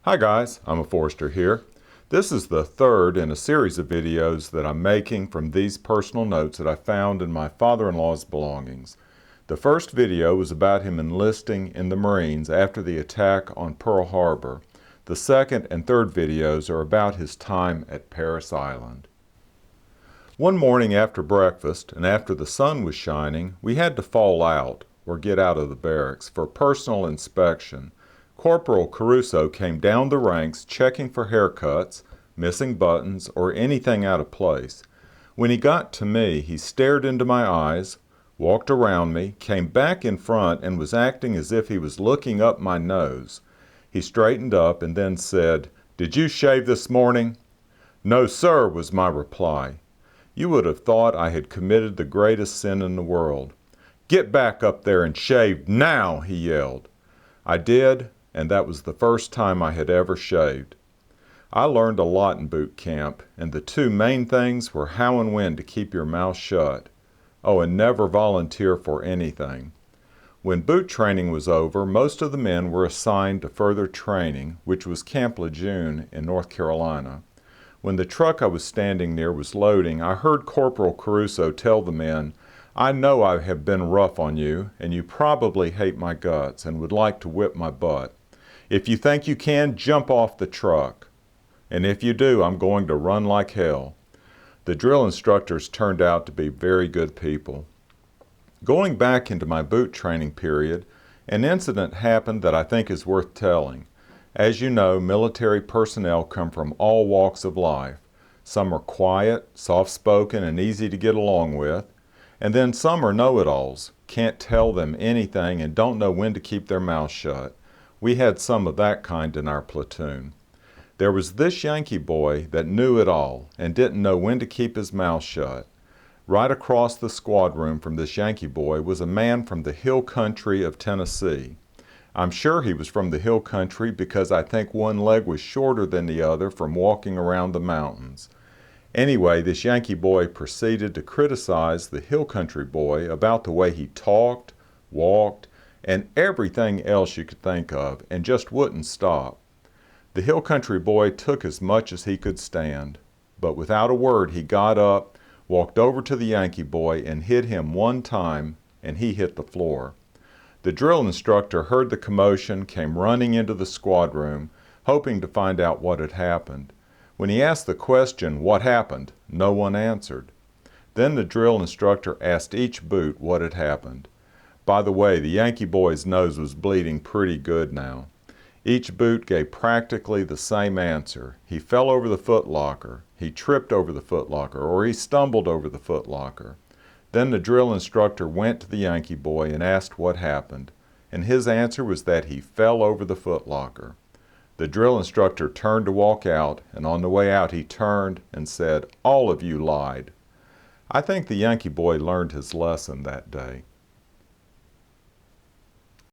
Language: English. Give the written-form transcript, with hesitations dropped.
Hi guys, I'm a Forester here. This is the third in a series of videos that I'm making from these personal notes that I found in my father-in-law's belongings. The first video was about him enlisting in the Marines after the attack on Pearl Harbor. The second and third videos are about his time at Parris Island. One morning after breakfast and after the sun was shining, we had to fall out, or get out of the barracks, for personal inspection. Corporal Caruso came down the ranks checking for haircuts, missing buttons, or anything out of place. When he got to me, he stared into my eyes, walked around me, came back in front, and was acting as if he was looking up my nose. He straightened up and then said, "Did you shave this morning?" "No, sir," was my reply. You would have thought I had committed the greatest sin in the world. "Get back up there and shave now," he yelled. I did, and that was the first time I had ever shaved. I learned a lot in boot camp, and the two main things were how and when to keep your mouth shut. Oh, and never volunteer for anything. When boot training was over, most of the men were assigned to further training, which was Camp Lejeune in North Carolina. When the truck I was standing near was loading, I heard Corporal Caruso tell the men, "I know I have been rough on you, and you probably hate my guts and would like to whip my butt. If you think you can, jump off the truck. And if you do, I'm going to run like hell." The drill instructors turned out to be very good people. Going back into my boot training period, an incident happened that I think is worth telling. As you know, military personnel come from all walks of life. Some are quiet, soft-spoken, and easy to get along with. And then some are know-it-alls, can't tell them anything and don't know when to keep their mouth shut. We had some of that kind in our platoon. There was this Yankee boy that knew it all and didn't know when to keep his mouth shut. Right across the squad room from this Yankee boy was a man from the hill country of Tennessee. I'm sure he was from the hill country because I think one leg was shorter than the other from walking around the mountains. Anyway, this Yankee boy proceeded to criticize the hill country boy about the way he talked, walked, and everything else you could think of, and just wouldn't stop. The hill country boy took as much as he could stand, but without a word he got up, walked over to the Yankee boy and hit him one time, and he hit the floor. The drill instructor heard the commotion, came running into the squad room, hoping to find out what had happened. When he asked the question, "What happened?" no one answered. Then the drill instructor asked each boot what had happened. By the way, the Yankee boy's nose was bleeding pretty good now. Each boot gave practically the same answer. He fell over the footlocker, he tripped over the footlocker, or he stumbled over the footlocker. Then the drill instructor went to the Yankee boy and asked what happened, and his answer was that he fell over the footlocker. The drill instructor turned to walk out, and on the way out he turned and said, "All of you lied." I think the Yankee boy learned his lesson that day.